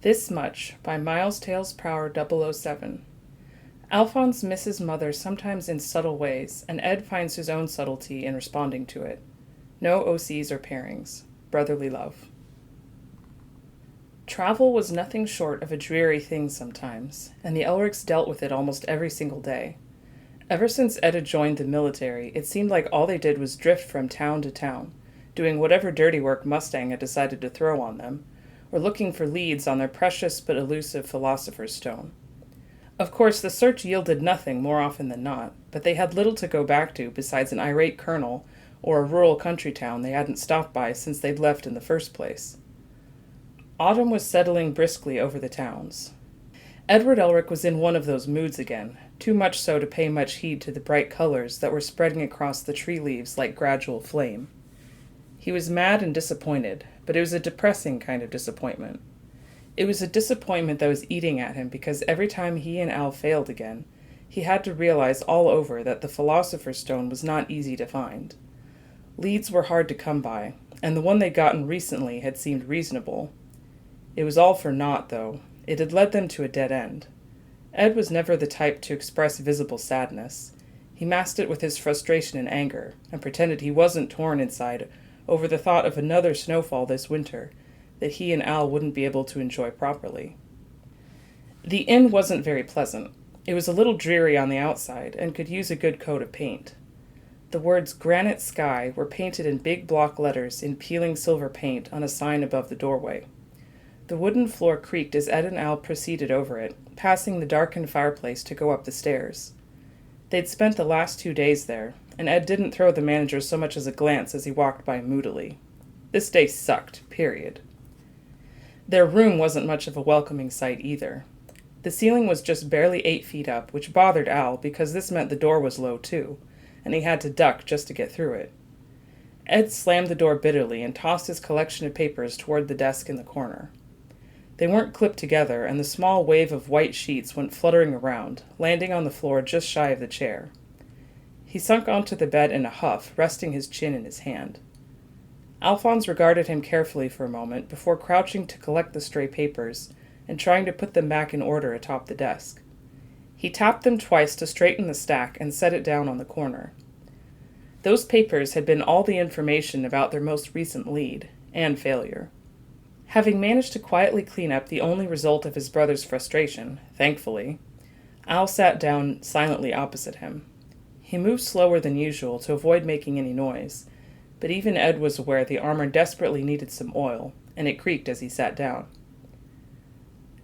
This Much by Miles Tales Prower 007. Alphonse misses mother sometimes in subtle ways, and Ed finds his own subtlety in responding to it. No OCs or pairings. Brotherly love. Travel was nothing short of a dreary thing sometimes, and the Elrics dealt with it almost every single day. Ever since Ed had joined the military, it seemed like all they did was drift from town to town, doing whatever dirty work Mustang had decided to throw on them, or looking for leads on their precious but elusive Philosopher's Stone. Of course, the search yielded nothing more often than not, but they had little to go back to besides an irate colonel or a rural country town they hadn't stopped by since they'd left in the first place. Autumn was settling briskly over the towns. Edward Elric was in one of those moods again, too much so to pay much heed to the bright colors that were spreading across the tree leaves like gradual flame. He was mad and disappointed, but it was a depressing kind of disappointment. It was a disappointment that was eating at him because every time he and Al failed again, he had to realize all over that the Philosopher's Stone was not easy to find. Leads were hard to come by, and the one they'd gotten recently had seemed reasonable. It was all for naught, though. It had led them to a dead end. Ed was never the type to express visible sadness. He masked it with his frustration and anger, and pretended he wasn't torn inside over the thought of another snowfall this winter that he and Al wouldn't be able to enjoy properly. The inn wasn't very pleasant. It was a little dreary on the outside and could use a good coat of paint. The words Granite Sky were painted in big block letters in peeling silver paint on a sign above the doorway. The wooden floor creaked as Ed and Al proceeded over it, passing the darkened fireplace to go up the stairs. They'd spent the last 2 days there, and Ed didn't throw the manager so much as a glance as he walked by moodily. This day sucked, period. Their room wasn't much of a welcoming sight either. The ceiling was just barely 8 feet up, which bothered Al because this meant the door was low too, and he had to duck just to get through it. Ed slammed the door bitterly and tossed his collection of papers toward the desk in the corner. They weren't clipped together, and the small wave of white sheets went fluttering around, landing on the floor just shy of the chair. He sunk onto the bed in a huff, resting his chin in his hand. Alphonse regarded him carefully for a moment before crouching to collect the stray papers and trying to put them back in order atop the desk. He tapped them twice to straighten the stack and set it down on the corner. Those papers had been all the information about their most recent lead, and failure. Having managed to quietly clean up the only result of his brother's frustration, thankfully, Al sat down silently opposite him. He moved slower than usual to avoid making any noise, but even Ed was aware the armor desperately needed some oil, and it creaked as he sat down.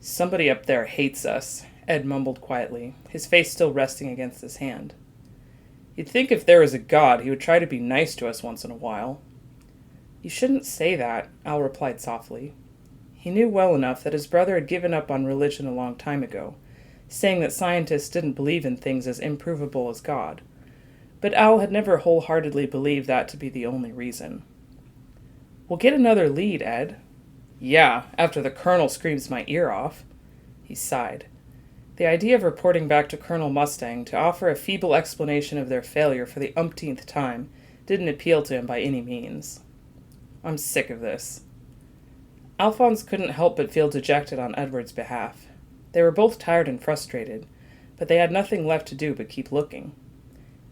"Somebody up there hates us," Ed mumbled quietly, his face still resting against his hand. "You'd think if there was a god, he would try to be nice to us once in a while." "You shouldn't say that," Al replied softly. He knew well enough that his brother had given up on religion a long time ago, saying that scientists didn't believe in things as improvable as God. But Al had never wholeheartedly believed that to be the only reason. "We'll get another lead, Ed." "Yeah, after the colonel screams my ear off." He sighed. The idea of reporting back to Colonel Mustang to offer a feeble explanation of their failure for the umpteenth time didn't appeal to him by any means. "I'm sick of this." Alphonse couldn't help but feel dejected on Edward's behalf. They were both tired and frustrated, but they had nothing left to do but keep looking.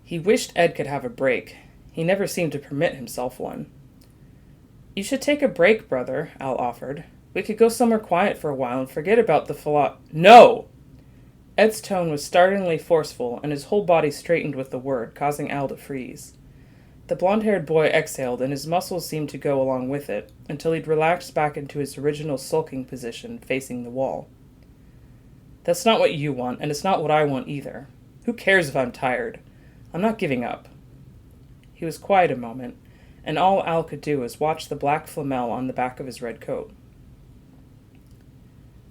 He wished Ed could have a break. He never seemed to permit himself one. "You should take a break, brother," Al offered. "We could go somewhere quiet for a while and forget about the No! Ed's tone was startlingly forceful, and his whole body straightened with the word, causing Al to freeze. The blond-haired boy exhaled, and his muscles seemed to go along with it, until he'd relaxed back into his original sulking position, facing the wall. "That's not what you want, and it's not what I want either. Who cares if I'm tired? I'm not giving up." He was quiet a moment, and all Al could do was watch the black flamel on the back of his red coat.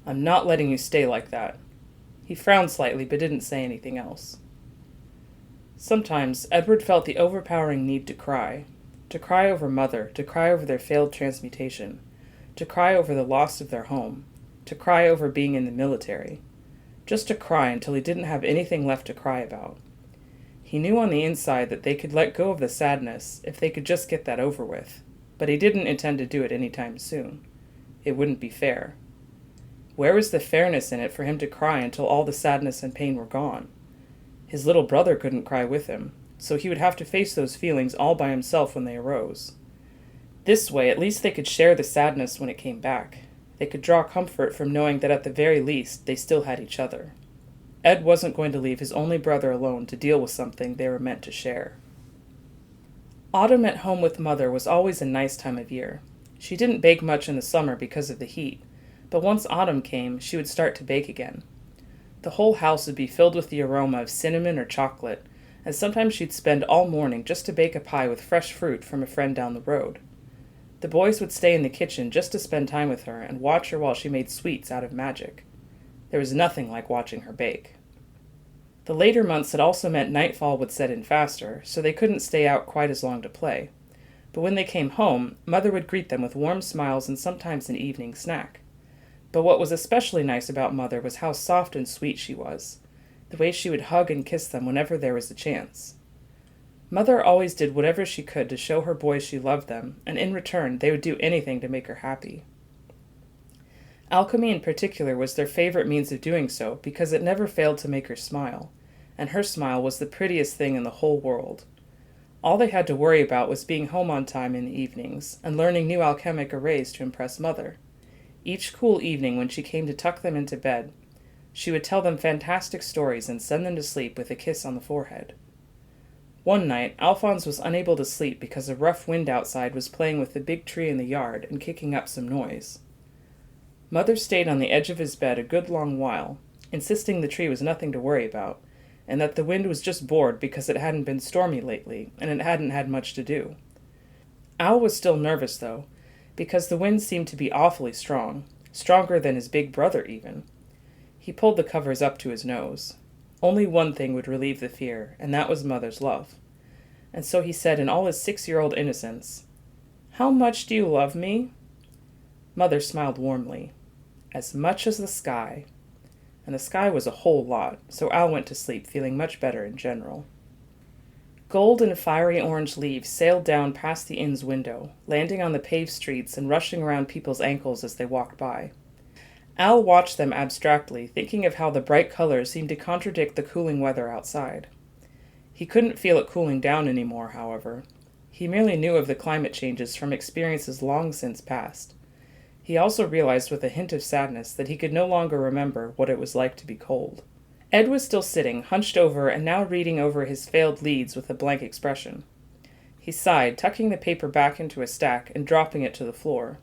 "I'm not letting you stay like that." He frowned slightly, but didn't say anything else. Sometimes Edward felt the overpowering need to cry over Mother, to cry over their failed transmutation, to cry over the loss of their home, to cry over being in the military, just to cry until he didn't have anything left to cry about. He knew on the inside that they could let go of the sadness if they could just get that over with, but he didn't intend to do it any time soon. It wouldn't be fair. Where was the fairness in it for him to cry until all the sadness and pain were gone? His little brother couldn't cry with him, so he would have to face those feelings all by himself when they arose. This way, at least they could share the sadness when it came back. They could draw comfort from knowing that at the very least they still had each other. Ed wasn't going to leave his only brother alone to deal with something they were meant to share. Autumn at home with Mother was always a nice time of year. She didn't bake much in the summer because of the heat, but once autumn came, she would start to bake again. The whole house would be filled with the aroma of cinnamon or chocolate, and sometimes she'd spend all morning just to bake a pie with fresh fruit from a friend down the road. The boys would stay in the kitchen just to spend time with her and watch her while she made sweets out of magic. There was nothing like watching her bake. The later months had also meant nightfall would set in faster, so they couldn't stay out quite as long to play. But when they came home, Mother would greet them with warm smiles and sometimes an evening snack. But what was especially nice about Mother was how soft and sweet she was, the way she would hug and kiss them whenever there was a chance. Mother always did whatever she could to show her boys she loved them, and in return they would do anything to make her happy. Alchemy in particular was their favorite means of doing so because it never failed to make her smile, and her smile was the prettiest thing in the whole world. All they had to worry about was being home on time in the evenings and learning new alchemic arrays to impress Mother. Each cool evening when she came to tuck them into bed, she would tell them fantastic stories and send them to sleep with a kiss on the forehead. One night, Alphonse was unable to sleep because a rough wind outside was playing with the big tree in the yard and kicking up some noise. Mother stayed on the edge of his bed a good long while, insisting the tree was nothing to worry about, and that the wind was just bored because it hadn't been stormy lately, and it hadn't had much to do. Al was still nervous, though, because the wind seemed to be awfully strong, stronger than his big brother even. He pulled the covers up to his nose. Only one thing would relieve the fear, and that was Mother's love. And so he said in all his 6-year-old innocence, "How much do you love me?" Mother smiled warmly. "As much as the sky." And the sky was a whole lot, so Al went to sleep feeling much better in general. Gold and fiery orange leaves sailed down past the inn's window, landing on the paved streets and rushing around people's ankles as they walked by. Al watched them abstractly, thinking of how the bright colors seemed to contradict the cooling weather outside. He couldn't feel it cooling down anymore, however. He merely knew of the climate changes from experiences long since past. He also realized with a hint of sadness that he could no longer remember what it was like to be cold. Ed was still sitting, hunched over, and now reading over his failed leads with a blank expression. He sighed, tucking the paper back into a stack and dropping it to the floor.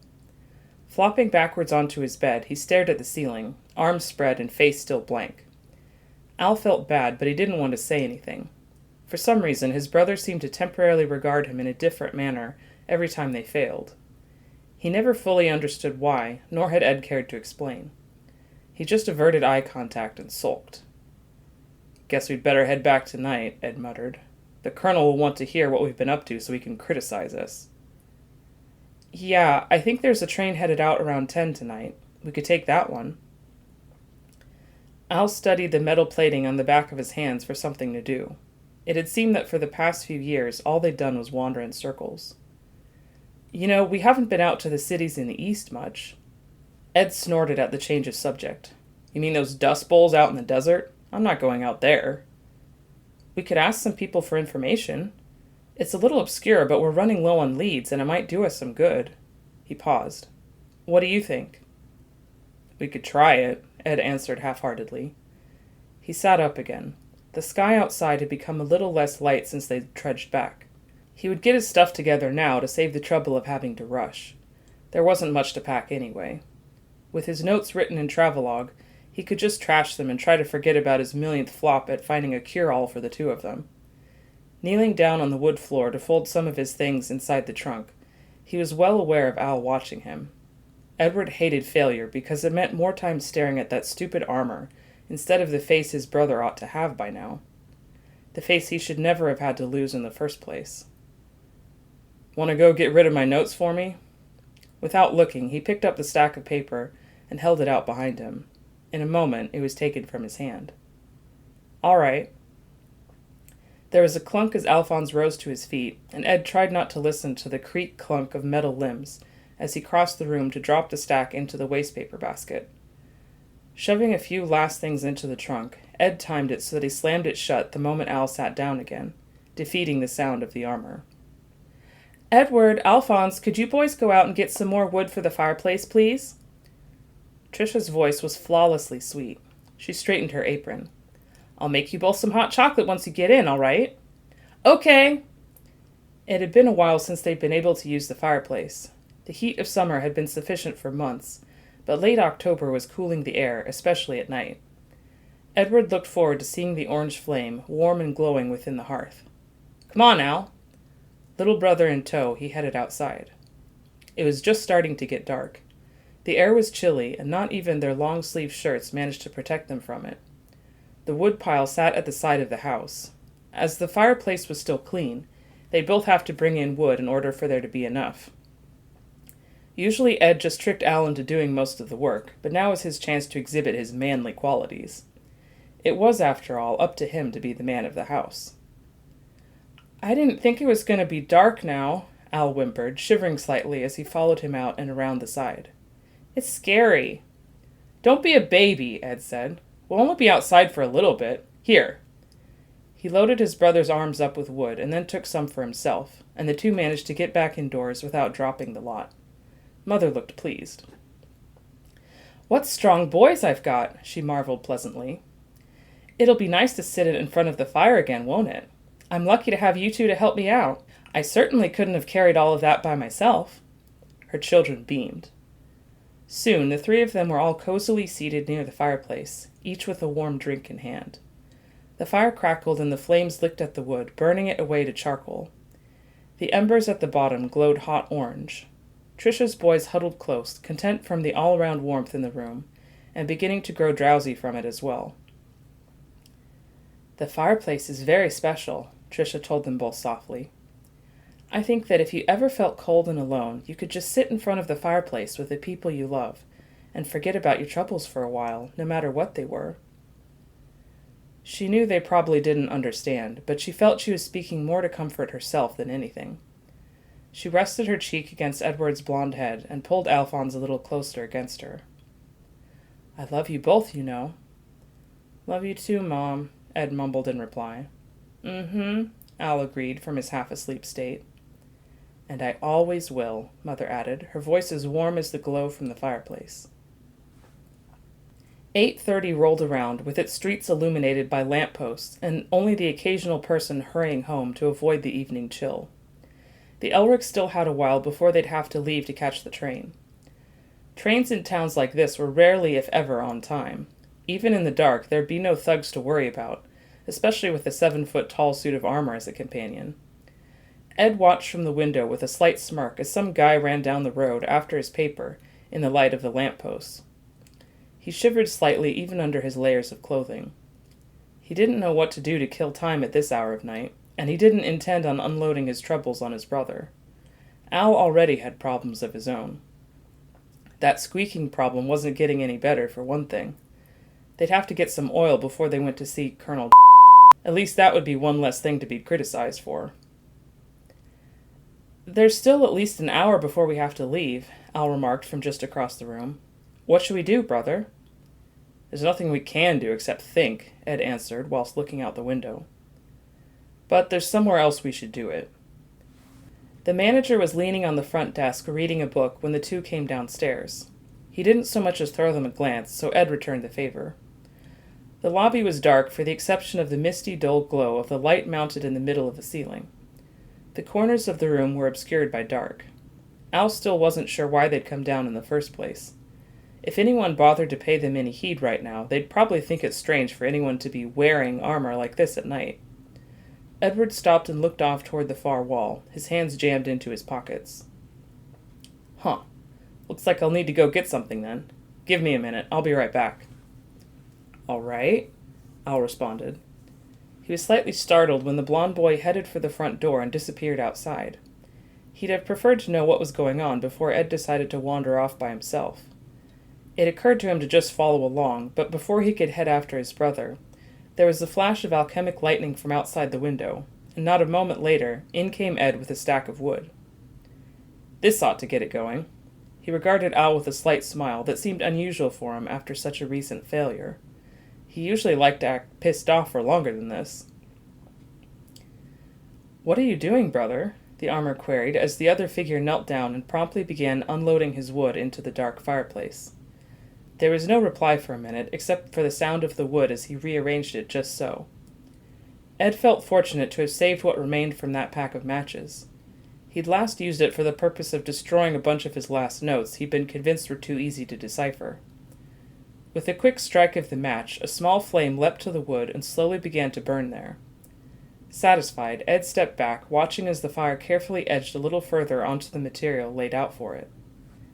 Flopping backwards onto his bed, he stared at the ceiling, arms spread and face still blank. Al felt bad, but he didn't want to say anything. For some reason, his brother seemed to temporarily regard him in a different manner every time they failed. He never fully understood why, nor had Ed cared to explain. He just averted eye contact and sulked. "Guess we'd better head back tonight," Ed muttered. "The Colonel will want to hear what we've been up to so he can criticize us." "Yeah, I think there's a train headed out around 10 tonight. We could take that one." Al studied the metal plating on the back of his hands for something to do. It had seemed that for the past few years, all they'd done was wander in circles. "You know, we haven't been out to the cities in the east much." Ed snorted at the change of subject. "You mean those dust bowls out in the desert? I'm not going out there." "We could ask some people for information. It's a little obscure, but we're running low on leads, and it might do us some good." He paused. "What do you think?" "We could try it," Ed answered half-heartedly. He sat up again. The sky outside had become a little less light since they trudged back. He would get his stuff together now to save the trouble of having to rush. There wasn't much to pack anyway. With his notes written in travelogue, he could just trash them and try to forget about his millionth flop at finding a cure-all for the two of them. Kneeling down on the wood floor to fold some of his things inside the trunk, he was well aware of Al watching him. Edward hated failure because it meant more time staring at that stupid armor instead of the face his brother ought to have by now. The face he should never have had to lose in the first place. "Want to go get rid of my notes for me?" Without looking, he picked up the stack of paper and held it out behind him. In a moment, it was taken from his hand. "All right." There was a clunk as Alphonse rose to his feet, and Ed tried not to listen to the creak-clunk of metal limbs as he crossed the room to drop the stack into the wastepaper basket. Shoving a few last things into the trunk, Ed timed it so that he slammed it shut the moment Al sat down again, defeating the sound of the armor. "Edward, Alphonse, could you boys go out and get some more wood for the fireplace, please?" Trisha's voice was flawlessly sweet. She straightened her apron. "I'll make you both some hot chocolate once you get in, all right?" "Okay." It had been a while since they'd been able to use the fireplace. The heat of summer had been sufficient for months, but late October was cooling the air, especially at night. Edward looked forward to seeing the orange flame, warm and glowing within the hearth. "Come on, Al." Little brother in tow, he headed outside. It was just starting to get dark. The air was chilly, and not even their long-sleeved shirts managed to protect them from it. The wood pile sat at the side of the house. As the fireplace was still clean, they'd both have to bring in wood in order for there to be enough. Usually Ed just tricked Al into doing most of the work, but now was his chance to exhibit his manly qualities. It was, after all, up to him to be the man of the house. "I didn't think it was going to be dark now," Al whimpered, shivering slightly as he followed him out and around the side. "It's scary." "Don't be a baby," Ed said. "We'll only be outside for a little bit. Here." He loaded his brother's arms up with wood and then took some for himself, and the two managed to get back indoors without dropping the lot. Mother looked pleased. "What strong boys I've got," she marveled pleasantly. "It'll be nice to sit in front of the fire again, won't it? I'm lucky to have you two to help me out. I certainly couldn't have carried all of that by myself." Her children beamed. Soon the three of them were all cozily seated near the fireplace, each with a warm drink in hand. The fire crackled and the flames licked at the wood, burning it away to charcoal. The embers at the bottom glowed hot orange. Trisha's boys huddled close, content from the all-around warmth in the room, and beginning to grow drowsy from it as well. "The fireplace is very special," Trisha told them both softly. "I think that if you ever felt cold and alone, you could just sit in front of the fireplace with the people you love, and forget about your troubles for a while, no matter what they were." She knew they probably didn't understand, but she felt she was speaking more to comfort herself than anything. She rested her cheek against Edward's blonde head and pulled Alphonse a little closer against her. "I love you both, you know." "Love you too, Mom," Ed mumbled in reply. "Mm-hmm," Al agreed from his half-asleep state. "And I always will," Mother added, her voice as warm as the glow from the fireplace. 8:30 rolled around, with its streets illuminated by lamp-posts, and only the occasional person hurrying home to avoid the evening chill. The Elricks still had a while before they'd have to leave to catch the train. Trains in towns like this were rarely, if ever, on time. Even in the dark, there'd be no thugs to worry about, especially with a 7-foot-tall suit of armor as a companion. Ed watched from the window with a slight smirk as some guy ran down the road after his paper in the light of the lamp-posts. He shivered slightly even under his layers of clothing. He didn't know what to do to kill time at this hour of night, and he didn't intend on unloading his troubles on his brother. Al already had problems of his own. That squeaking problem wasn't getting any better, for one thing. They'd have to get some oil before they went to see Colonel. At least that would be one less thing to be criticized for. "There's still at least an hour before we have to leave," Al remarked from just across the room. "What should we do, brother?" "There's nothing we can do except think," Ed answered whilst looking out the window. "But there's somewhere else we should do it." The manager was leaning on the front desk reading a book when the two came downstairs. He didn't so much as throw them a glance, so Ed returned the favor. The lobby was dark for the exception of the misty, dull glow of the light mounted in the middle of the ceiling. The corners of the room were obscured by dark. Al still wasn't sure why they'd come down in the first place. If anyone bothered to pay them any heed right now, they'd probably think it strange for anyone to be wearing armor like this at night. Edward stopped and looked off toward the far wall, his hands jammed into his pockets. "Huh. Looks like I'll need to go get something then. Give me a minute. I'll be right back." "All right," Al responded. He was slightly startled when the blond boy headed for the front door and disappeared outside. He'd have preferred to know what was going on before Ed decided to wander off by himself. It occurred to him to just follow along, but before he could head after his brother, there was the flash of alchemic lightning from outside the window, and not a moment later, in came Ed with a stack of wood. "This ought to get it going." He regarded Al with a slight smile that seemed unusual for him after such a recent failure. He usually liked to act pissed off for longer than this. "What are you doing, brother?" the armor queried as the other figure knelt down and promptly began unloading his wood into the dark fireplace. There was no reply for a minute, except for the sound of the wood as he rearranged it just so. Ed felt fortunate to have saved what remained from that pack of matches. He'd last used it for the purpose of destroying a bunch of his last notes he'd been convinced were too easy to decipher. With a quick strike of the match, a small flame leapt to the wood and slowly began to burn there. Satisfied, Ed stepped back, watching as the fire carefully edged a little further onto the material laid out for it.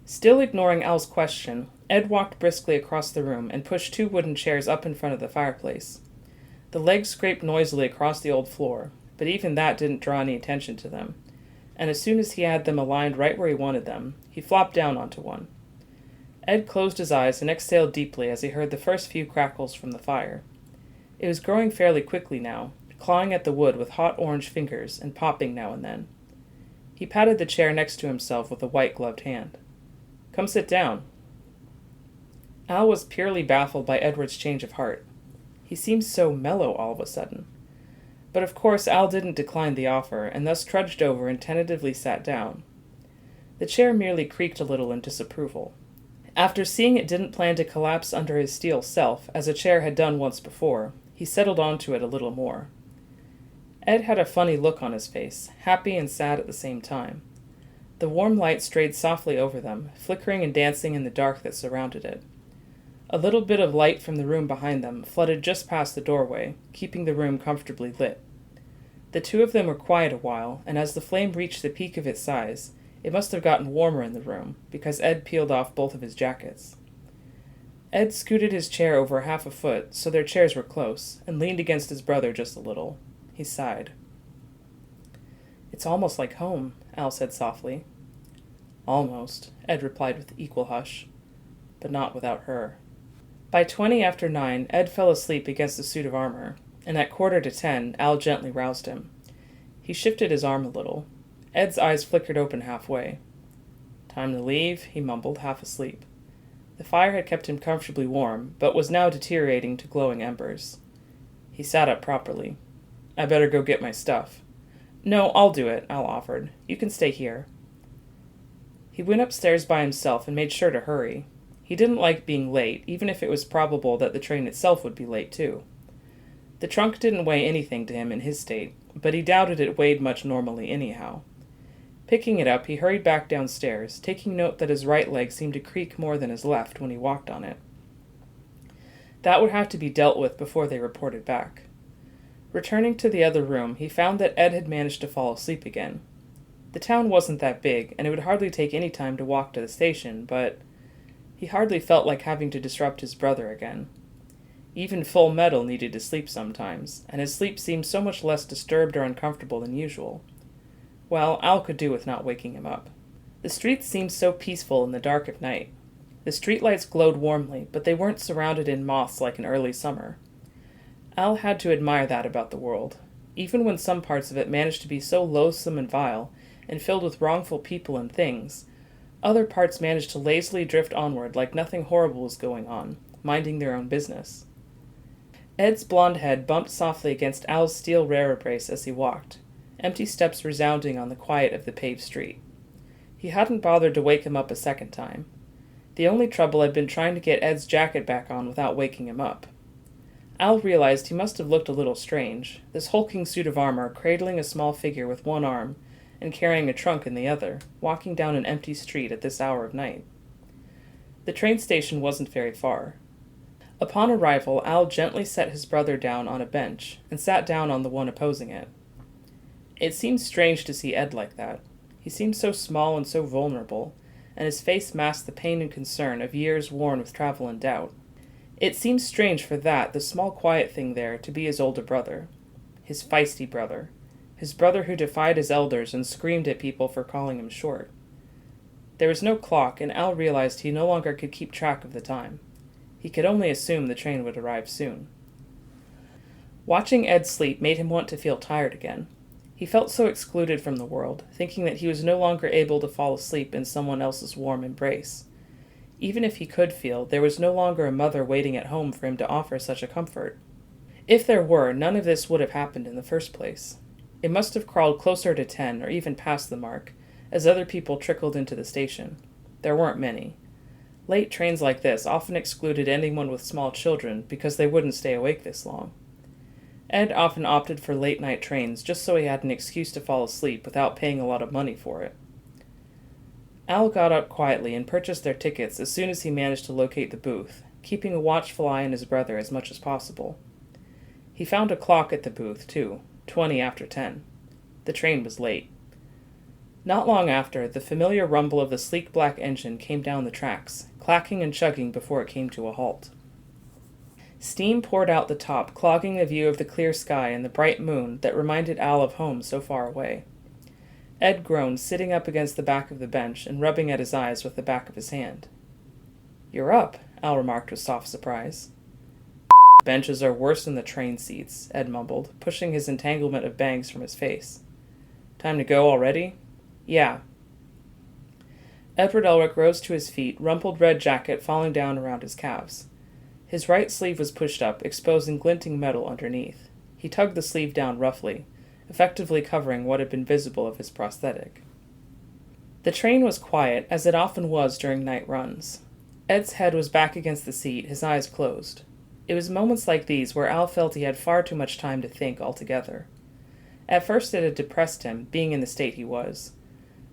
Still ignoring Al's question, Ed walked briskly across the room and pushed 2 wooden chairs up in front of the fireplace. The legs scraped noisily across the old floor, but even that didn't draw any attention to them, and as soon as he had them aligned right where he wanted them, he flopped down onto one. Ed closed his eyes and exhaled deeply as he heard the first few crackles from the fire. It was growing fairly quickly now, clawing at the wood with hot orange fingers and popping now and then. He patted the chair next to himself with a white-gloved hand. "Come sit down." Al was purely baffled by Edward's change of heart. He seemed so mellow all of a sudden. But of course Al didn't decline the offer, and thus trudged over and tentatively sat down. The chair merely creaked a little in disapproval. After seeing it didn't plan to collapse under his steel self, as a chair had done once before, he settled onto it a little more. Ed had a funny look on his face, happy and sad at the same time. The warm light strayed softly over them, flickering and dancing in the dark that surrounded it. A little bit of light from the room behind them flooded just past the doorway, keeping the room comfortably lit. The 2 of them were quiet a while, and as the flame reached the peak of its size, it must have gotten warmer in the room, because Ed peeled off both of his jackets. Ed scooted his chair over 1/2 a foot, so their chairs were close, and leaned against his brother just a little. He sighed. "It's almost like home," Al said softly. "Almost," Ed replied with equal hush. "But not without her." By 20 after 9, Ed fell asleep against the suit of armor, and at 9:45, Al gently roused him. He shifted his arm a little. Ed's eyes flickered open halfway. "Time to leave," he mumbled, half asleep. The fire had kept him comfortably warm, but was now deteriorating to glowing embers. He sat up properly. "I better go get my stuff." "No, I'll do it," Al offered. "You can stay here." He went upstairs by himself and made sure to hurry. He didn't like being late, even if it was probable that the train itself would be late too. The trunk didn't weigh anything to him in his state, but he doubted it weighed much normally anyhow. Picking it up, he hurried back downstairs, taking note that his right leg seemed to creak more than his left when he walked on it. That would have to be dealt with before they reported back. Returning to the other room, he found that Ed had managed to fall asleep again. The town wasn't that big, and it would hardly take any time to walk to the station, but he hardly felt like having to disrupt his brother again. Even Full Metal needed to sleep sometimes, and his sleep seemed so much less disturbed or uncomfortable than usual. Well, Al could do with not waking him up. The streets seemed so peaceful in the dark of night. The streetlights glowed warmly, but they weren't surrounded in moths like in early summer. Al had to admire that about the world. Even when some parts of it managed to be so loathsome and vile, and filled with wrongful people and things, other parts managed to lazily drift onward like nothing horrible was going on, minding their own business. Ed's blond head bumped softly against Al's steel rarer brace as he walked, empty steps resounding on the quiet of the paved street. He hadn't bothered to wake him up a second time. The only trouble had been trying to get Ed's jacket back on without waking him up. Al realized he must have looked a little strange, this hulking suit of armor cradling a small figure with one arm and carrying a trunk in the other, walking down an empty street at this hour of night. The train station wasn't very far. Upon arrival, Al gently set his brother down on a bench and sat down on the one opposing it. It seemed strange to see Ed like that. He seemed so small and so vulnerable, and his face masked the pain and concern of years worn with travel and doubt. It seemed strange for that, the small quiet thing there, to be his older brother. His feisty brother. His brother who defied his elders and screamed at people for calling him short. There was no clock, and Al realized he no longer could keep track of the time. He could only assume the train would arrive soon. Watching Ed sleep made him want to feel tired again. He felt so excluded from the world, thinking that he was no longer able to fall asleep in someone else's warm embrace. Even if he could feel, there was no longer a mother waiting at home for him to offer such a comfort. If there were, none of this would have happened in the first place. It must have crawled closer to 10 or even past the mark, as other people trickled into the station. There weren't many. Late trains like this often excluded anyone with small children because they wouldn't stay awake this long. Ed often opted for late-night trains just so he had an excuse to fall asleep without paying a lot of money for it. Al got up quietly and purchased their tickets as soon as he managed to locate the booth, keeping a watchful eye on his brother as much as possible. He found a clock at the booth, too, 20 after 10. The train was late. Not long after, the familiar rumble of the sleek black engine came down the tracks, clacking and chugging before it came to a halt. Steam poured out the top, clogging the view of the clear sky and the bright moon that reminded Al of home so far away. Ed groaned, sitting up against the back of the bench and rubbing at his eyes with the back of his hand. "You're up," Al remarked with soft surprise. "Benches are worse than the train seats," Ed mumbled, pushing his entanglement of bangs from his face. "Time to go already?" "Yeah." Edward Elric rose to his feet, rumpled red jacket falling down around his calves. His right sleeve was pushed up, exposing glinting metal underneath. He tugged the sleeve down roughly, effectively covering what had been visible of his prosthetic. The train was quiet, as it often was during night runs. Ed's head was back against the seat, his eyes closed. It was moments like these where Al felt he had far too much time to think altogether. At first it had depressed him, being in the state he was.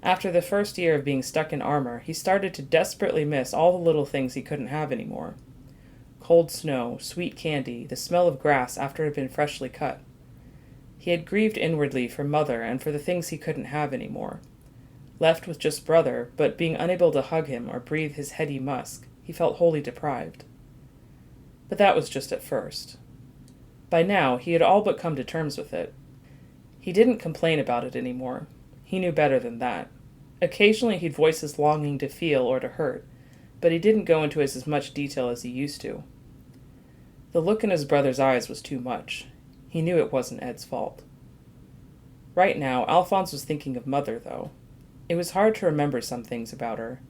After the first year of being stuck in armor, he started to desperately miss all the little things he couldn't have anymore. Cold snow, sweet candy, the smell of grass after it had been freshly cut. He had grieved inwardly for Mother and for the things he couldn't have anymore. Left with just Brother, but being unable to hug him or breathe his heady musk, he felt wholly deprived. But that was just at first. By now, he had all but come to terms with it. He didn't complain about it anymore. He knew better than that. Occasionally he'd voice his longing to feel or to hurt, but he didn't go into as much detail as he used to. The look in his brother's eyes was too much. He knew it wasn't Ed's fault. Right now, Alphonse was thinking of Mother, though. It was hard to remember some things about her.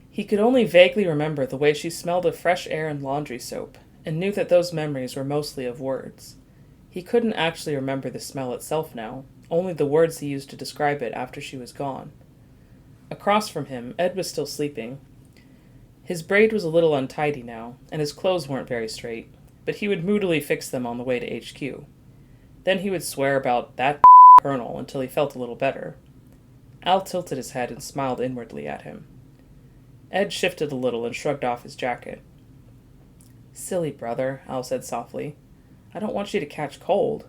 He could only vaguely remember the way she smelled of fresh air and laundry soap, and knew that those memories were mostly of words. He couldn't actually remember the smell itself now, only the words he used to describe it after she was gone. Across from him, Ed was still sleeping. His braid was a little untidy now, and his clothes weren't very straight, but he would moodily fix them on the way to HQ. Then he would swear about that colonel until he felt a little better. Al tilted his head and smiled inwardly at him. Ed shifted a little and shrugged off his jacket. "Silly brother," Al said softly. "I don't want you to catch cold."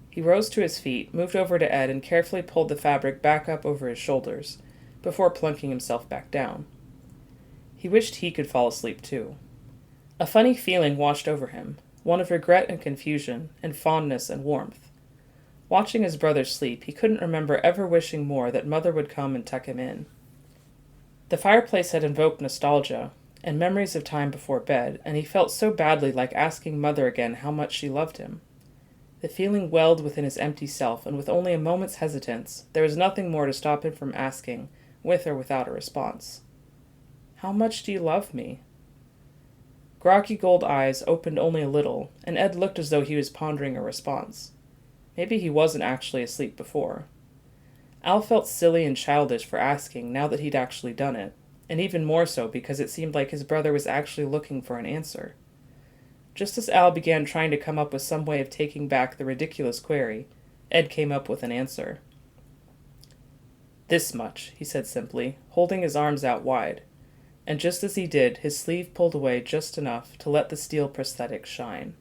He rose to his feet, moved over to Ed, and carefully pulled the fabric back up over his shoulders, before plunking himself back down. He wished he could fall asleep too. A funny feeling washed over him, one of regret and confusion, and fondness and warmth. Watching his brother sleep, he couldn't remember ever wishing more that Mother would come and tuck him in. The fireplace had invoked nostalgia, and memories of time before bed, and he felt so badly like asking Mother again how much she loved him. The feeling welled within his empty self, and with only a moment's hesitance, there was nothing more to stop him from asking, with or without a response. "How much do you love me?" Groggy gold eyes opened only a little, and Ed looked as though he was pondering a response. Maybe he wasn't actually asleep before. Al felt silly and childish for asking now that he'd actually done it, and even more so because it seemed like his brother was actually looking for an answer. Just as Al began trying to come up with some way of taking back the ridiculous query, Ed came up with an answer. "This much," he said simply, holding his arms out wide, and just as he did, his sleeve pulled away just enough to let the steel prosthetic shine.